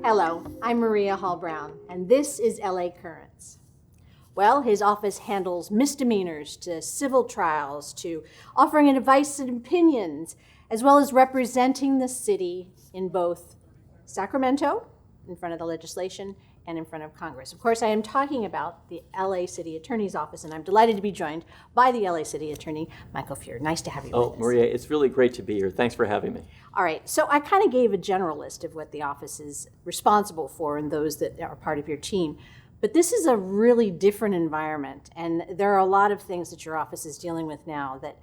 Hello, I'm Maria Hall Brown, and this is LA Currents. Well, his office handles misdemeanors to civil trials to offering advice and opinions, as well as representing the city in both Sacramento, in front of the legislation, and in front of Congress. Of course, I am talking about the LA City Attorney's Office, and I'm delighted to be joined by the LA City Attorney, Michael Feuer. Nice to have you with us. Maria, it's really great to be here. Thanks for having me. All right, so I kind of gave a general list of what the office is responsible for and those that are part of your team. But this is a really different environment, and there are a lot of things that your office is dealing with now that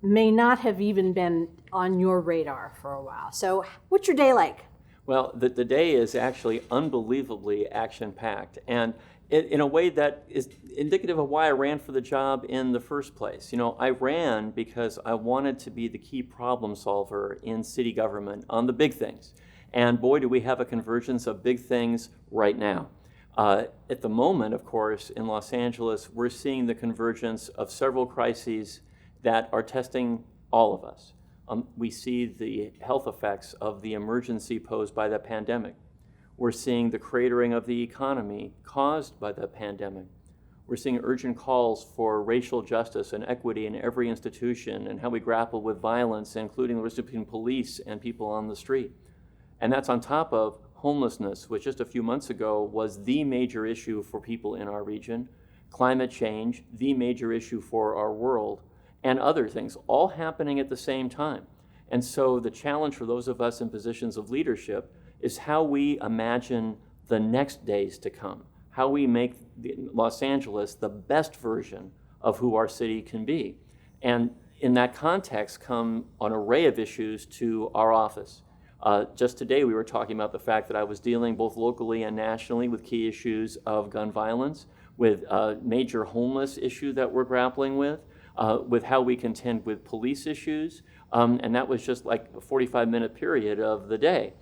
may not have even been on your radar for a while. So what's your day like? Well, the day is actually unbelievably action-packed, and in a way that is indicative of why I ran for the job in the first place. You know, I ran because I wanted to be the key problem solver in city government on the big things. And boy, do we have a convergence of big things right now. At the moment, of course, in Los Angeles, we're seeing the convergence of several crises that are testing all of us. We see the health effects of the emergency posed by the pandemic. We're seeing the cratering of the economy caused by the pandemic. We're seeing urgent calls for racial justice and equity in every institution and how we grapple with violence, including the risk between police and people on the street. And that's on top of homelessness, which just a few months ago was the major issue for people in our region, climate change, the major issue for our world, and other things, all happening at the same time. And so the challenge for those of us in positions of leadership is how we imagine the next days to come, how we make Los Angeles the best version of who our city can be. And in that context come an array of issues to our office. Just today we were talking about the fact that I was dealing both locally and nationally with key issues of gun violence, with a major homeless issue that we're grappling with how we contend with police issues, and that was just like a 45-minute period of the day.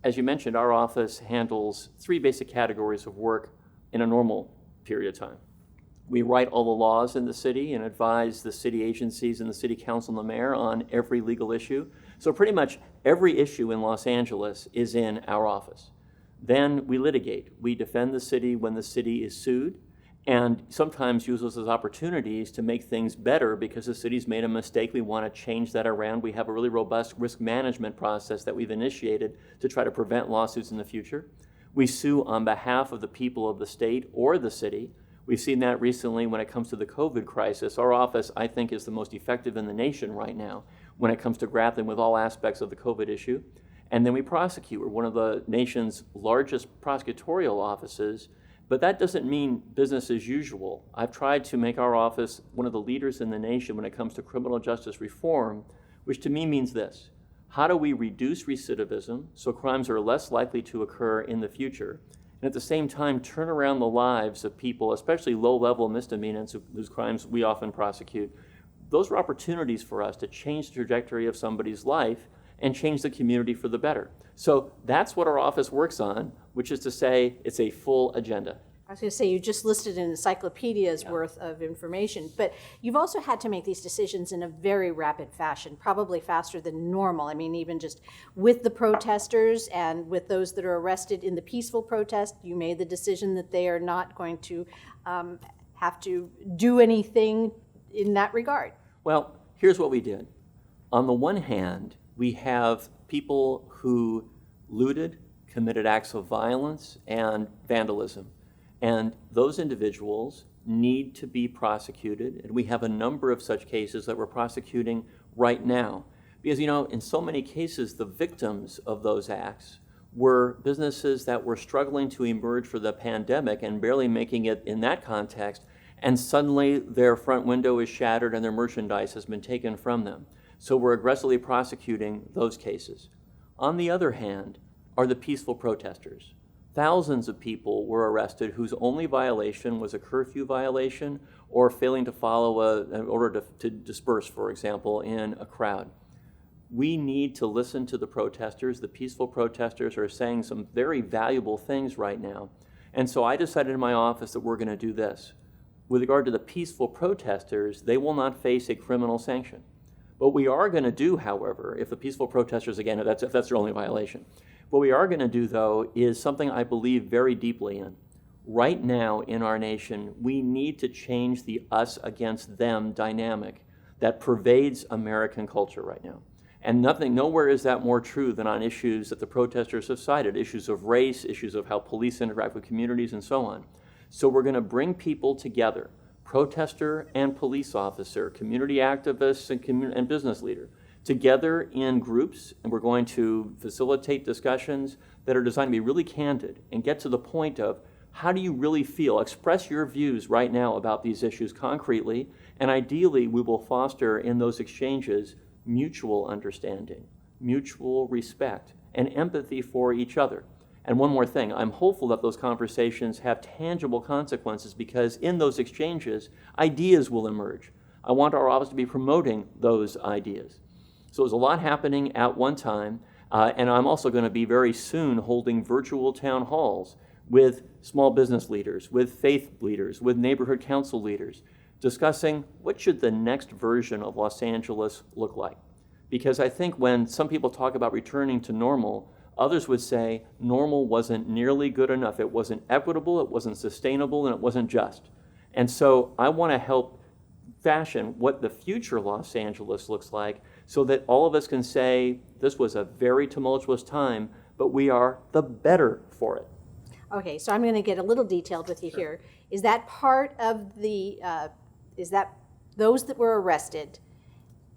As you mentioned, our office handles three basic categories of work in a normal period of time. We write all the laws in the city and advise the city agencies and the city council and the mayor on every legal issue. So pretty much every issue in Los Angeles is in our office. Then we litigate. We defend the city when the city is sued, and sometimes use those as opportunities to make things better because the city's made a mistake. We want to change that around. We have a really robust risk management process that we've initiated to try to prevent lawsuits in the future. We sue on behalf of the people of the state or the city. We've seen that recently when it comes to the COVID crisis. Our office, I think, is the most effective in the nation right now when it comes to grappling with all aspects of the COVID issue. And then we prosecute. We're one of the nation's largest prosecutorial offices. But that doesn't mean business as usual. I've tried to make our office one of the leaders in the nation when it comes to criminal justice reform, which to me means this. How do we reduce recidivism so crimes are less likely to occur in the future, and at the same time turn around the lives of people, especially low-level misdemeanors whose crimes we often prosecute? Those are opportunities for us to change the trajectory of somebody's life and change the community for the better. So that's what our office works on, which is to say it's a full agenda. I was going to say, you just listed an encyclopedia's worth of information, but you've also had to make these decisions in a very rapid fashion, probably faster than normal. I mean, even just with the protesters and with those that are arrested in the peaceful protest, you made the decision that they are not going to have to do anything in that regard. Well, here's what we did. On the one hand, we have people who looted, committed acts of violence and vandalism. And those individuals need to be prosecuted. And we have a number of such cases that we're prosecuting right now. Because, you know, in so many cases, the victims of those acts were businesses that were struggling to emerge for the pandemic and barely making it in that context. And suddenly their front window is shattered and their merchandise has been taken from them. So we're aggressively prosecuting those cases. On the other hand, are the peaceful protesters. Thousands of people were arrested whose only violation was a curfew violation or failing to follow an order to disperse, for example, in a crowd. We need to listen to the protesters. The peaceful protesters are saying some very valuable things right now. And so I decided in my office that we're going to do this. With regard to the peaceful protesters, they will not face a criminal sanction. What we are going to do, however, if the peaceful protesters, again, if that's their only violation, What we are going to do, though, is something I believe very deeply in. Right now in our nation, we need to change the us against them dynamic that pervades American culture right now. And nowhere is that more true than on issues that the protesters have cited, issues of race, issues of how police interact with communities, and so on. So we're going to bring people together, protester and police officer, community activists and business leader, together in groups, and we're going to facilitate discussions that are designed to be really candid and get to the point of how do you really feel? Express your views right now about these issues concretely, and ideally we will foster in those exchanges mutual understanding, mutual respect, and empathy for each other. And one more thing, I'm hopeful that those conversations have tangible consequences because in those exchanges, ideas will emerge. I want our office to be promoting those ideas. So there's a lot happening at one time, and I'm also going to be very soon holding virtual town halls with small business leaders, with faith leaders, with neighborhood council leaders, discussing what should the next version of Los Angeles look like. Because I think when some people talk about returning to normal, others would say normal wasn't nearly good enough. It wasn't equitable, it wasn't sustainable, and it wasn't just. And so I want to help fashion what the future Los Angeles looks like so that all of us can say this was a very tumultuous time, but we are the better for it. Okay, so I'm going to get a little detailed with you here. Is that part of the, is that those that were arrested,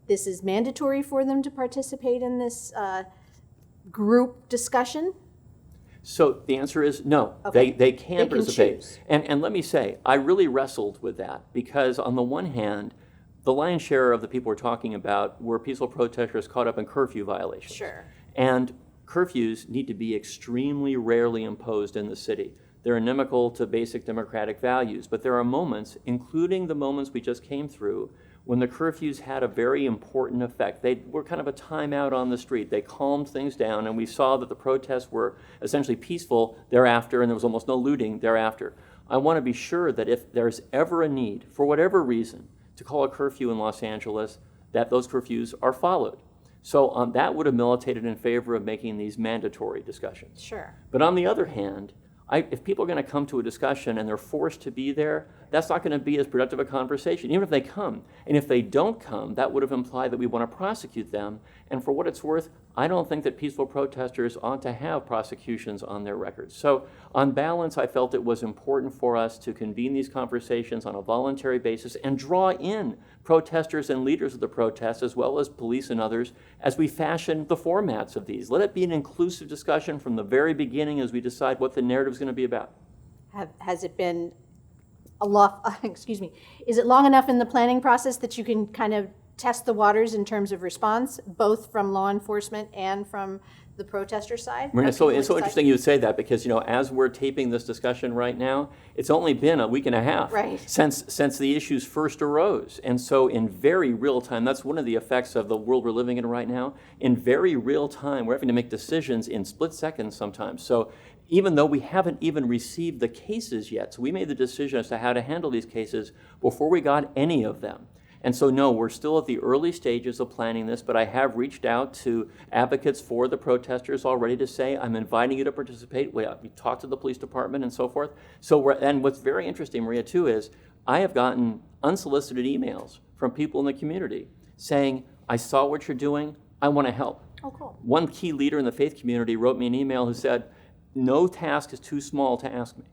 this is mandatory for them to participate in this group discussion? So the answer is no. Okay. They can participate. Choose. And let me say, I really wrestled with that because on the one hand, the lion's share of the people we're talking about were peaceful protesters caught up in curfew violations. Sure. And curfews need to be extremely rarely imposed in the city. They're inimical to basic democratic values, but there are moments, including the moments we just came through, when the curfews had a very important effect. They were kind of a timeout on the street. They calmed things down, and we saw that the protests were essentially peaceful thereafter, and there was almost no looting thereafter. I want to be sure that if there's ever a need, for whatever reason, to call a curfew in Los Angeles, that those curfews are followed. So that would have militated in favor of making these mandatory discussions. Sure. But on the other hand, if people are going to come to a discussion and they're forced to be there, that's not going to be as productive a conversation, even if they come. And if they don't come, that would have implied that we want to prosecute them. And for what it's worth, I don't think that peaceful protesters ought to have prosecutions on their records. So on balance, I felt it was important for us to convene these conversations on a voluntary basis and draw in protesters and leaders of the protests, as well as police and others, as we fashion the formats of these. Let it be an inclusive discussion from the very beginning as we decide what the narrative is going to be about. Has it been a lot, excuse me, is it long enough in the planning process that you can kind of test the waters in terms of response, both from law enforcement and from the protester side? Marina, it's so interesting you would say that because, as we're taping this discussion right now, it's only been a week and a half since the issues first arose. And so in very real time, that's one of the effects of the world we're living in right now. In very real time, we're having to make decisions in split seconds sometimes. So even though we haven't even received the cases yet, so we made the decision as to how to handle these cases before we got any of them. And so, no, we're still at the early stages of planning this, but I have reached out to advocates for the protesters already to say, I'm inviting you to participate. We talked to the police department and so forth. And what's very interesting, Maria, too, is I have gotten unsolicited emails from people in the community saying, I saw what you're doing, I want to help. Oh, cool. One key leader in the faith community wrote me an email who said, no task is too small to ask me.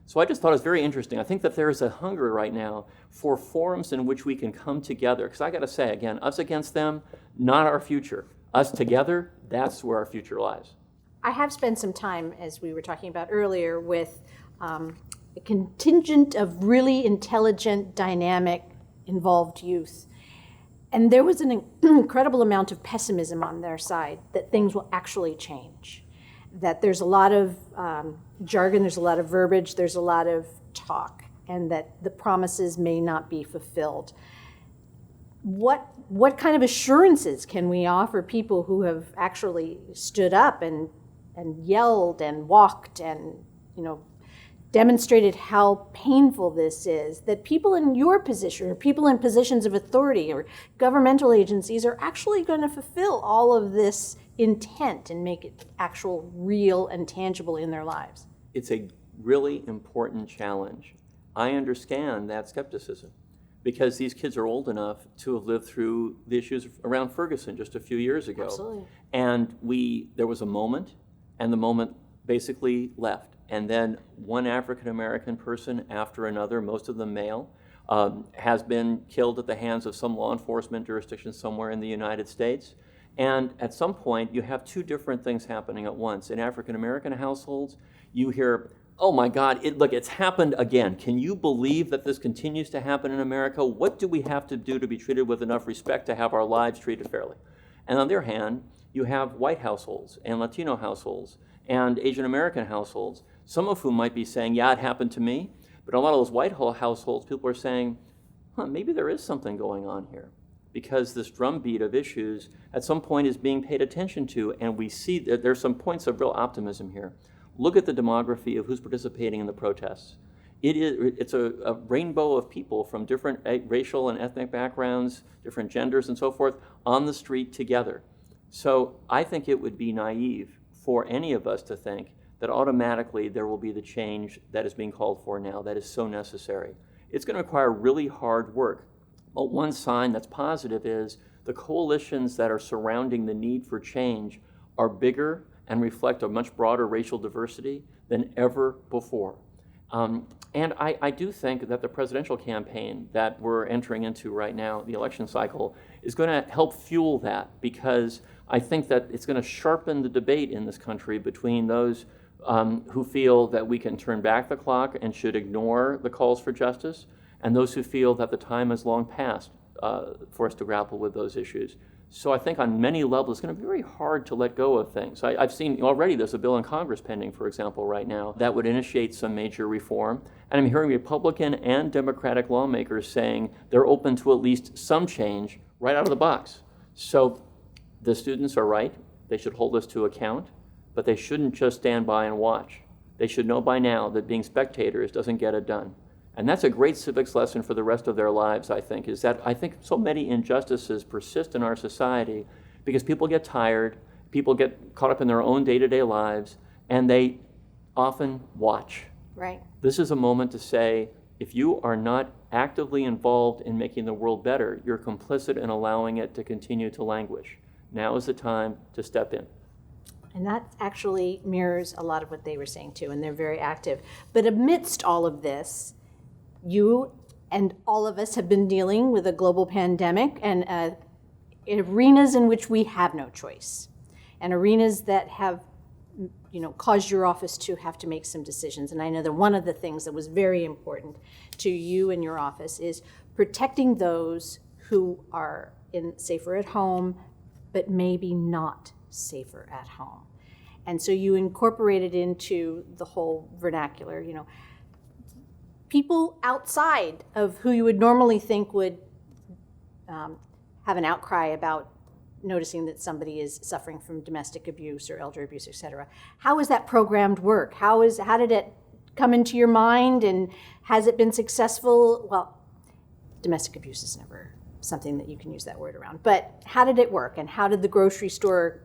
So I just thought it was very interesting. I think that there is a hunger right now for forums in which we can come together. Because I got to say, again, us against them, not our future. Us together, that's where our future lies. I have spent some time, as we were talking about earlier, with a contingent of really intelligent, dynamic, involved youth. And there was an incredible amount of pessimism on their side that things will actually change. That there's a lot of jargon, there's a lot of verbiage, there's a lot of talk, and that the promises may not be fulfilled. What kind of assurances can we offer people who have actually stood up and yelled and walked and demonstrated how painful this is, that people in your position or people in positions of authority or governmental agencies are actually going to fulfill all of this intent and make it actual, real, and tangible in their lives. It's a really important challenge. I understand that skepticism because these kids are old enough to have lived through the issues around Ferguson just a few years ago. Absolutely. And there was a moment, and the moment basically left. And then one African-American person after another, most of them male, has been killed at the hands of some law enforcement jurisdiction somewhere in the United States. And at some point, you have two different things happening at once. In African-American households, you hear, oh my God, it's happened again. Can you believe that this continues to happen in America? What do we have to do to be treated with enough respect to have our lives treated fairly? And on the other hand, you have white households and Latino households and Asian American households, some of whom might be saying, yeah, it happened to me. But in a lot of those white households, people are saying, maybe there is something going on here. Because this drumbeat of issues at some point is being paid attention to, and we see that there's some points of real optimism here. Look at the demography of who's participating in the protests. It's a rainbow of people from different racial and ethnic backgrounds, different genders and so forth, on the street together. So I think it would be naive for any of us to think that automatically there will be the change that is being called for now that is so necessary. It's going to require really hard work. But one sign that's positive is the coalitions that are surrounding the need for change are bigger and reflect a much broader racial diversity than ever before. And I do think that the presidential campaign that we're entering into right now, the election cycle, is going to help fuel that, because I think that it's going to sharpen the debate in this country between those who feel that we can turn back the clock and should ignore the calls for justice, and those who feel that the time has long passed for us to grapple with those issues. So I think on many levels, it's going to be very hard to let go of things. I've seen already there's a bill in Congress pending, for example, right now, that would initiate some major reform. And I'm hearing Republican and Democratic lawmakers saying they're open to at least some change right out of the box. So the students are right. They should hold us to account, but they shouldn't just stand by and watch. They should know by now that being spectators doesn't get it done. And that's a great civics lesson for the rest of their lives, I think, is that I think so many injustices persist in our society because people get tired, people get caught up in their own day-to-day lives, and they often watch. Right. This is a moment to say, if you are not actively involved in making the world better, you're complicit in allowing it to continue to languish. Now is the time to step in. And that actually mirrors a lot of what they were saying too, and they're very active. But amidst all of this, you and all of us have been dealing with a global pandemic and arenas in which we have no choice, and arenas that have, caused your office to have to make some decisions. And I know that one of the things that was very important to you and your office is protecting those who are safer at home, but maybe not safer at home. And so you incorporated into the whole vernacular, people outside of who you would normally think would have an outcry about noticing that somebody is suffering from domestic abuse or elder abuse, et cetera. How is that programmed work? How did it come into your mind, and has it been successful? Well, domestic abuse is never something that you can use that word around, but how did it work, and how did the grocery store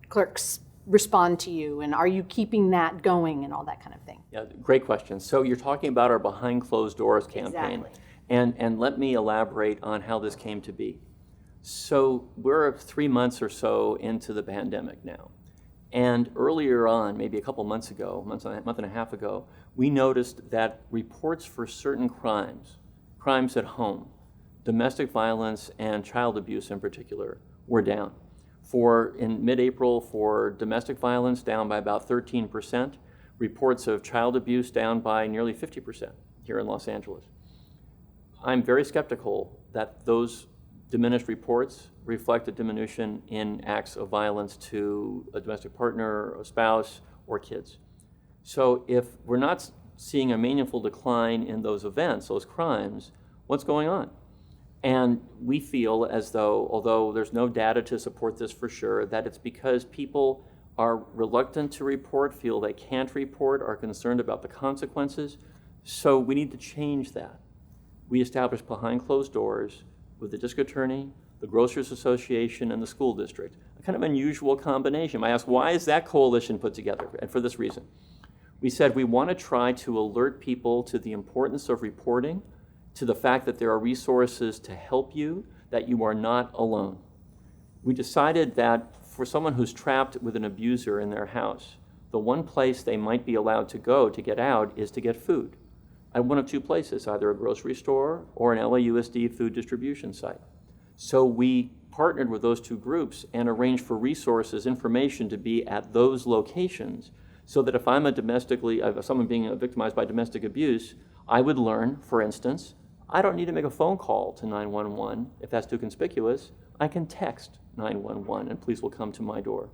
clerks respond to you, and are you keeping that going and all that kind of thing? Yeah, great question. So you're talking about our Behind Closed Doors campaign. Exactly. And let me elaborate on how this came to be. So we're 3 months or so into the pandemic now. And earlier on, maybe a couple months ago, month and a half ago, we noticed that reports for certain crimes at home, domestic violence and child abuse in particular, were down. In mid-April, for domestic violence, down by about 13%. Reports of child abuse down by nearly 50% here in Los Angeles. I'm very skeptical that those diminished reports reflect a diminution in acts of violence to a domestic partner, a spouse, or kids. So if we're not seeing a meaningful decline in those events, those crimes, what's going on? And we feel as though, although there's no data to support this for sure, that it's because people are reluctant to report, feel they can't report, are concerned about the consequences. So we need to change that. We established behind closed doors with the district attorney, the Grocers Association, and the school district. A kind of unusual combination. I asked, why is that coalition put together? And for this reason. We said we want to try to alert people to the importance of reporting, to the fact that there are resources to help you, that you are not alone. We decided that for someone who's trapped with an abuser in their house, the one place they might be allowed to go to get out is to get food at one of two places, either a grocery store or an LAUSD food distribution site. So we partnered with those two groups and arranged for resources, information to be at those locations, so that if I'm someone being victimized by domestic abuse, I would learn, for instance, I don't need to make a phone call to 911 if that's too conspicuous. I can text 911 and police will come to my door.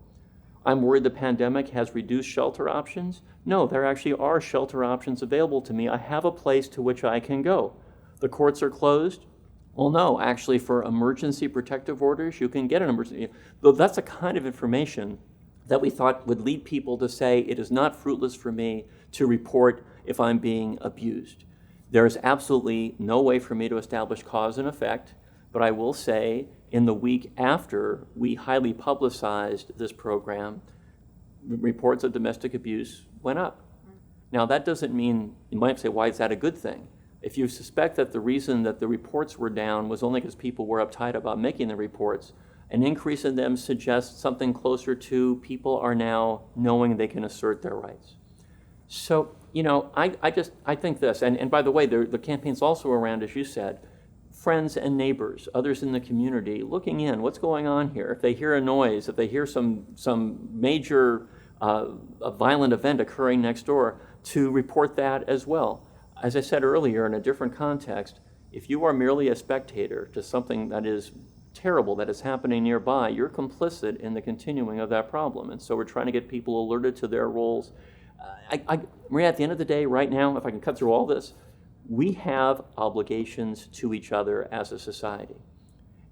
I'm worried the pandemic has reduced shelter options. No, there actually are shelter options available to me. I have a place to which I can go. The courts are closed. Well, no, actually for emergency protective orders, you can get an emergency. Though that's the kind of information that we thought would lead people to say it is not fruitless for me to report if I'm being abused. There is absolutely no way for me to establish cause and effect, but I will say in the week after we highly publicized this program, reports of domestic abuse went up. Now that doesn't mean, you might say, why is that a good thing? If you suspect that the reason that the reports were down was only because people were uptight about making the reports, an increase in them suggests something closer to people are now knowing they can assert their rights. So, I think this, and by the way, the campaign's also around, as you said, friends and neighbors, others in the community, looking in, what's going on here? If they hear a noise, if they hear some major a violent event occurring next door, to report that as well. As I said earlier, in a different context, if you are merely a spectator to something that is terrible that is happening nearby, you're complicit in the continuing of that problem. And so we're trying to get people alerted to their roles. Maria, at the end of the day, right now, if I can cut through all this, we have obligations to each other as a society.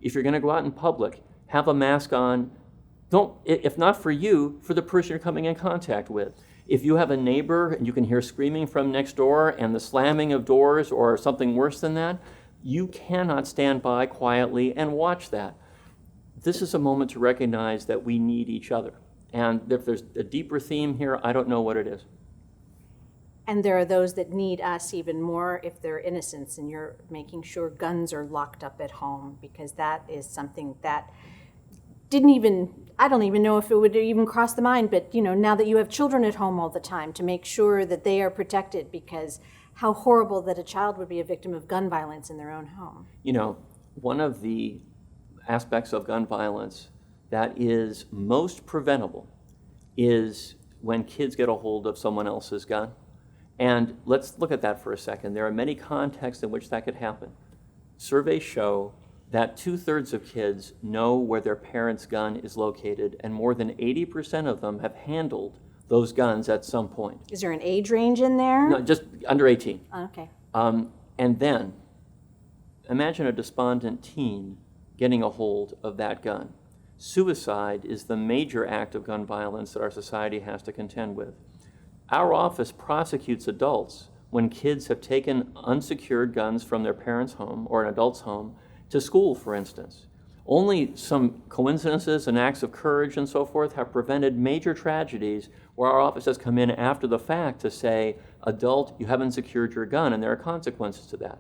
If you're going to go out in public, have a mask on. Don't, if not for you, for the person you're coming in contact with. If you have a neighbor and you can hear screaming from next door and the slamming of doors or something worse than that, you cannot stand by quietly and watch that. This is a moment to recognize that we need each other. And if there's a deeper theme here, I don't know what it is. And there are those that need us even more if they're innocents, and you're making sure guns are locked up at home, because that is something that I don't even know if it would even cross the mind, but now that you have children at home all the time, to make sure that they are protected, because how horrible that a child would be a victim of gun violence in their own home. One of the aspects of gun violence that is most preventable is when kids get a hold of someone else's gun. And let's look at that for a second. There are many contexts in which that could happen. Surveys show that 2/3 of kids know where their parent's gun is located, and more than 80% of them have handled those guns at some point. Is there an age range in there? No, just under 18. Okay. And then, imagine a despondent teen getting a hold of that gun. Suicide is the major act of gun violence that our society has to contend with. Our office prosecutes adults when kids have taken unsecured guns from their parents' home or an adult's home to school, for instance. Only some coincidences and acts of courage and so forth have prevented major tragedies where our office has come in after the fact to say, adult, you haven't secured your gun, and there are consequences to that.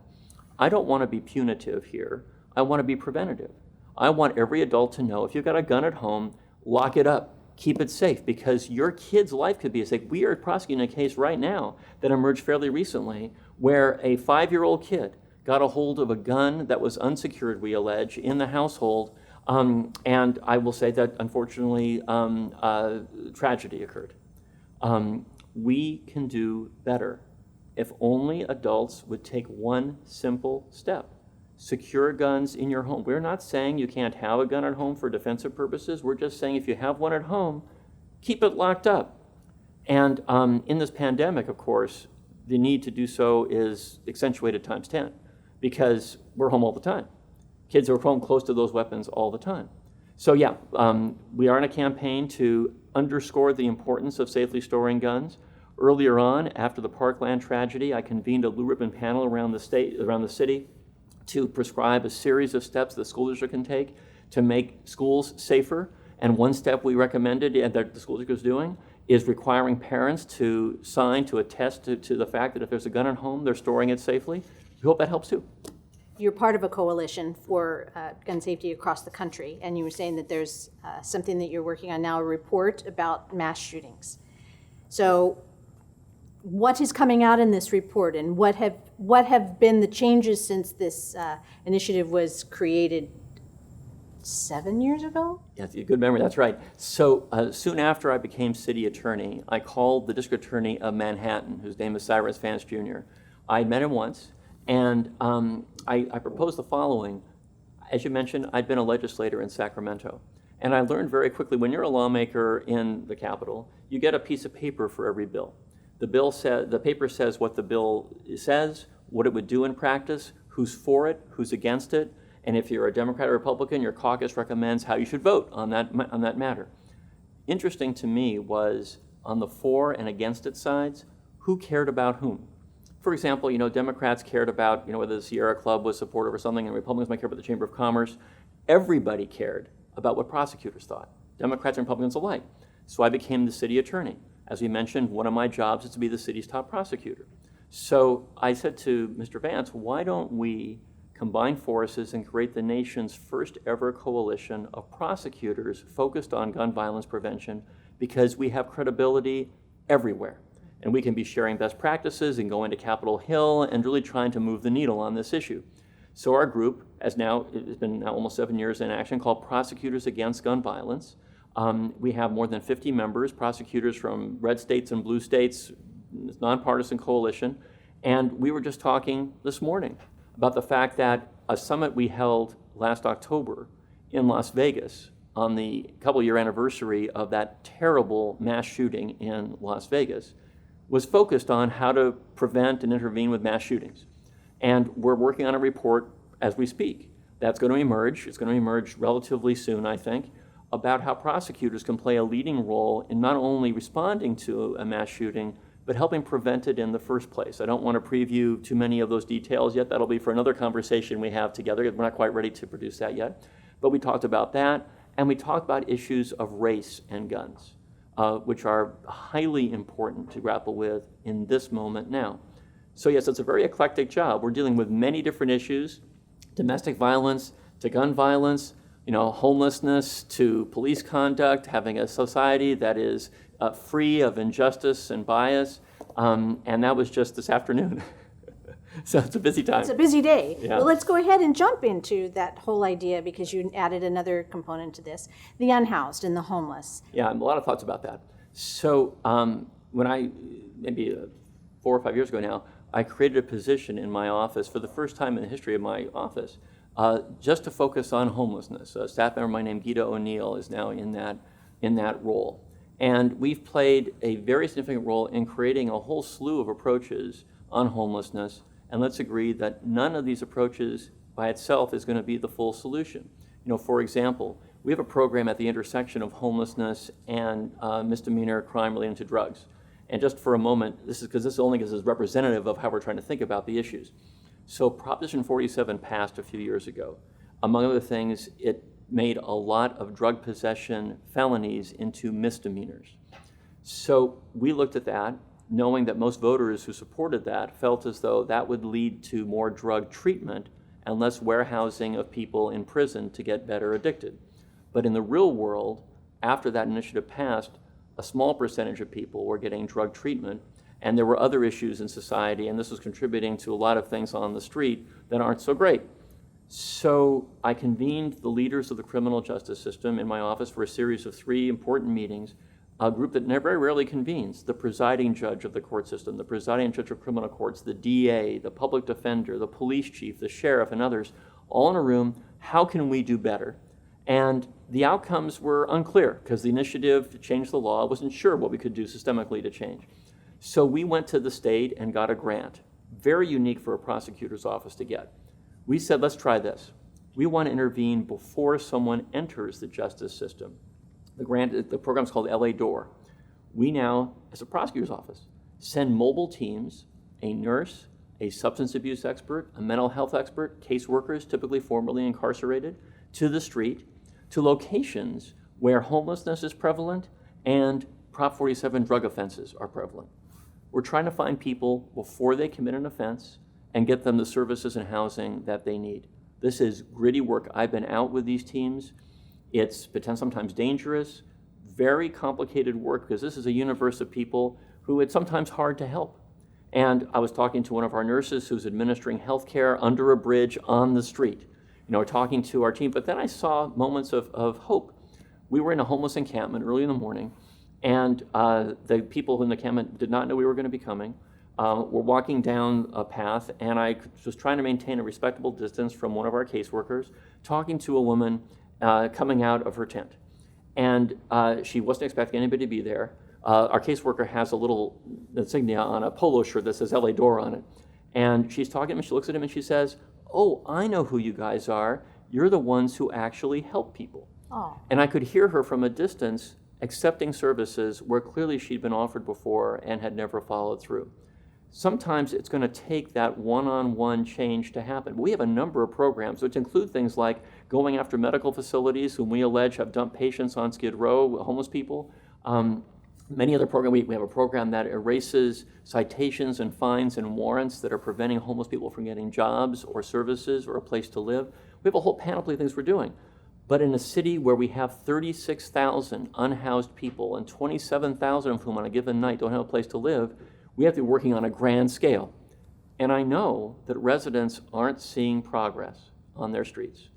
I don't want to be punitive here. I want to be preventative. I want every adult to know if you've got a gun at home, lock it up, keep it safe, because your kid's life could be at stake. We are prosecuting a case right now that emerged fairly recently where a 5-year-old kid got a hold of a gun that was unsecured, we allege, in the household, and I will say that unfortunately tragedy occurred. We can do better if only adults would take one simple step. Secure guns in your home. We're not saying you can't have a gun at home for defensive purposes. We're just saying if you have one at home, keep it locked up. And in this pandemic, of course, the need to do so is accentuated times 10 because we're home all the time. Kids are home close to those weapons all the time. So yeah, we are in a campaign to underscored the importance of safely storing guns. Earlier on, after the Parkland tragedy, I convened a blue ribbon panel around the city to prescribe a series of steps the school district can take to make schools safer. And one step we recommended that the school district is doing is requiring parents to sign to attest to the fact that if there's a gun at home, they're storing it safely. We hope that helps too. You're part of a coalition for gun safety across the country, and you were saying that there's something that you're working on now, a report about mass shootings. So what is coming out in this report, and what have been the changes since this initiative was created 7 years ago? Yes, good memory, that's right. So soon after I became city attorney, I called the district attorney of Manhattan, whose name is Cyrus Vance Jr. I had met him once, and I proposed the following. As you mentioned, I'd been a legislator in Sacramento, and I learned very quickly, when you're a lawmaker in the Capitol, you get a piece of paper for every bill. The paper says what the bill says, what it would do in practice, who's for it, who's against it, and if you're a Democrat or Republican, your caucus recommends how you should vote on that matter. Interesting to me was, on the for and against it sides, who cared about whom? For example, Democrats cared about, whether the Sierra Club was supportive or something, and Republicans might care about the Chamber of Commerce. Everybody cared about what prosecutors thought, Democrats and Republicans alike. So I became the city attorney. As we mentioned, one of my jobs is to be the city's top prosecutor. So I said to Mr. Vance, why don't we combine forces and create the nation's first ever coalition of prosecutors focused on gun violence prevention, because we have credibility everywhere. And we can be sharing best practices and going to Capitol Hill and really trying to move the needle on this issue. So our group, it's been now almost 7 years in action, called Prosecutors Against Gun Violence. We have more than 50 members, prosecutors from red states and blue states, this nonpartisan coalition. And we were just talking this morning about the fact that a summit we held last October in Las Vegas on the couple-year anniversary of that terrible mass shooting in Las Vegas was focused on how to prevent and intervene with mass shootings. And we're working on a report as we speak. That's going to emerge. It's going to emerge relatively soon, I think, about how prosecutors can play a leading role in not only responding to a mass shooting, but helping prevent it in the first place. I don't want to preview too many of those details yet. That'll be for another conversation we have together. We're not quite ready to produce that yet. But we talked about that, and we talked about issues of race and guns, which are highly important to grapple with in this moment now. So yes, it's a very eclectic job. We're dealing with many different issues, domestic violence to gun violence, homelessness to police conduct, having a society that is free of injustice and bias, and that was just this afternoon. So it's a busy time. It's a busy day. Yeah. Well, let's go ahead and jump into that whole idea, because you added another component to this, the unhoused and the homeless. Yeah, a lot of thoughts about that. So when maybe 4 or 5 years ago now, I created a position in my office for the first time in the history of my office, just to focus on homelessness. A staff member of mine named Gita O'Neill is now in that role. And we've played a very significant role in creating a whole slew of approaches on homelessness. And let's agree that none of these approaches by itself is going to be the full solution. For example, we have a program at the intersection of homelessness and misdemeanor crime related to drugs. And just for a moment, this is representative of how we're trying to think about the issues. So Proposition 47 passed a few years ago. Among other things, it made a lot of drug possession felonies into misdemeanors. So we looked at that, knowing that most voters who supported that felt as though that would lead to more drug treatment and less warehousing of people in prison to get better addicted. But in the real world, after that initiative passed, a small percentage of people were getting drug treatment, and there were other issues in society, and this was contributing to a lot of things on the street that aren't so great. So I convened the leaders of the criminal justice system in my office for a series of 3 important meetings, a group that very rarely convenes: the presiding judge of the court system, the presiding judge of criminal courts, the DA, the public defender, the police chief, the sheriff, and others, all in a room. How can we do better? And the outcomes were unclear, because the initiative to change the law wasn't sure what we could do systemically to change. So we went to the state and got a grant, very unique for a prosecutor's office to get. We said, let's try this. We want to intervene before someone enters the justice system. The program's called LA Door. We now, as a prosecutor's office, send mobile teams, a nurse, a substance abuse expert, a mental health expert, caseworkers, typically formerly incarcerated, to the street, to locations where homelessness is prevalent and Prop 47 drug offenses are prevalent. We're trying to find people before they commit an offense and get them the services and housing that they need. This is gritty work. I've been out with these teams. It's sometimes dangerous, very complicated work, because this is a universe of people who it's sometimes hard to help. And I was talking to one of our nurses who's administering health care under a bridge on the street, talking to our team. But then I saw moments of hope. We were in a homeless encampment early in the morning, and the people in the encampment did not know we were going to be coming. We're walking down a path, and I was trying to maintain a respectable distance from one of our caseworkers, talking to a woman coming out of her tent. And she wasn't expecting anybody to be there. Our caseworker has a little insignia on a polo shirt that says LA Door on it. And she's talking to him, and she looks at him and she says, "Oh, I know who you guys are. You're the ones who actually help people." Oh. And I could hear her from a distance accepting services where clearly she'd been offered before and had never followed through. Sometimes it's going to take that one-on-one change to happen. We have a number of programs, which include things like going after medical facilities whom we allege have dumped patients on Skid Row, homeless people. Many other programs. We have a program that erases citations and fines and warrants that are preventing homeless people from getting jobs or services or a place to live. We have a whole panoply of things we're doing. But in a city where we have 36,000 unhoused people and 27,000 of whom on a given night don't have a place to live, we have to be working on a grand scale. And I know that residents aren't seeing progress on their streets.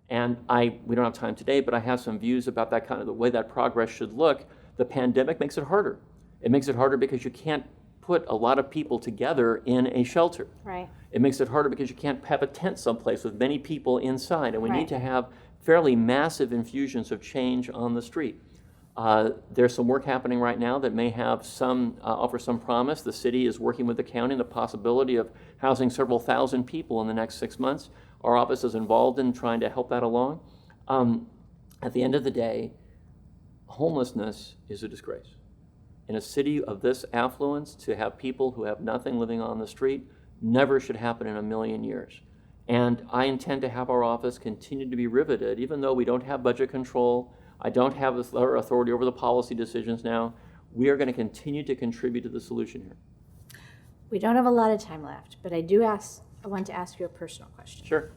And we don't have time today, but I have some views about that kind of the way that progress should look. The pandemic makes it harder. It makes it harder because you can't put a lot of people together in a shelter. Right. It makes it harder because you can't have a tent someplace with many people inside. And we Right. need to have fairly massive infusions of change on the street. There's some work happening right now that may have offer some promise. The city is working with the county on the possibility of housing several thousand people in the next 6 months. Our office is involved in trying to help that along. At the end of the day, homelessness is a disgrace. In a city of this affluence, to have people who have nothing living on the street never should happen in a million years. And I intend to have our office continue to be riveted, even though we don't have budget control. I don't have authority over the policy decisions now. We are going to continue to contribute to the solution here. We don't have a lot of time left, but I want to ask you a personal question. Sure.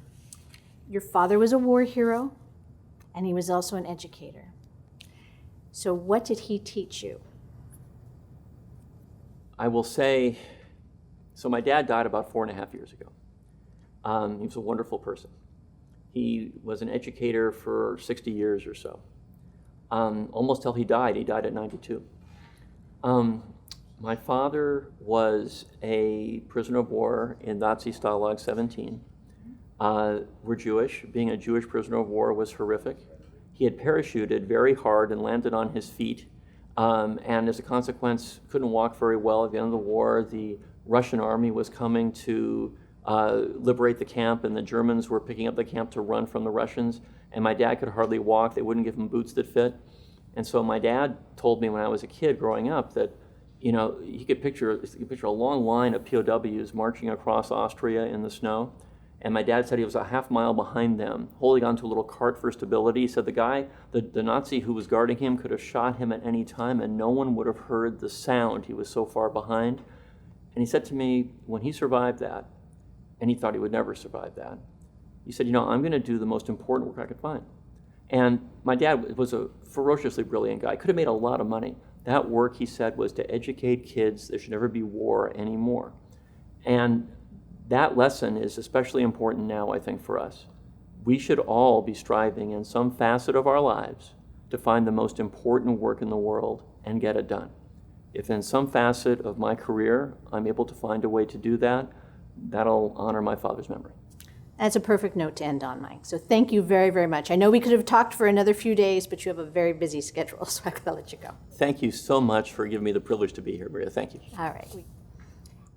Your father was a war hero, and he was also an educator. So what did he teach you? I will say, so my dad died about 4.5 years ago. He was a wonderful person. He was an educator for 60 years or so. Almost till he died. He died at 92. My father was a prisoner of war in Nazi Stalag 17. We're Jewish. Being a Jewish prisoner of war was horrific. He had parachuted very hard and landed on his feet, and as a consequence, couldn't walk very well. At the end of the war, the Russian army was coming to liberate the camp, and the Germans were picking up the camp to run from the Russians, and my dad could hardly walk. They wouldn't give him boots that fit. And so my dad told me when I was a kid growing up that, he could picture a long line of POWs marching across Austria in the snow. And my dad said he was a half mile behind them, holding onto a little cart for stability. He said the Nazi who was guarding him could have shot him at any time and no one would have heard the sound. He was so far behind. And he said to me, when he survived that, and he thought he would never survive that, he said, I'm going to do the most important work I could find. And my dad was a ferociously brilliant guy, could have made a lot of money. That work, he said, was to educate kids there should never be war anymore. And that lesson is especially important now, I think, for us. We should all be striving in some facet of our lives to find the most important work in the world and get it done. If in some facet of my career I'm able to find a way to do that, that'll honor my father's memory. That's a perfect note to end on, Mike. So thank you very, very much. I know we could have talked for another few days, but you have a very busy schedule, so I gotta let you go. Thank you so much for giving me the privilege to be here, Maria. Thank you. All right.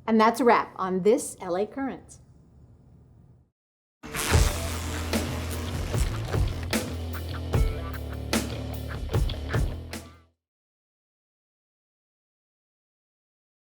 And that's a wrap on this LA Currents.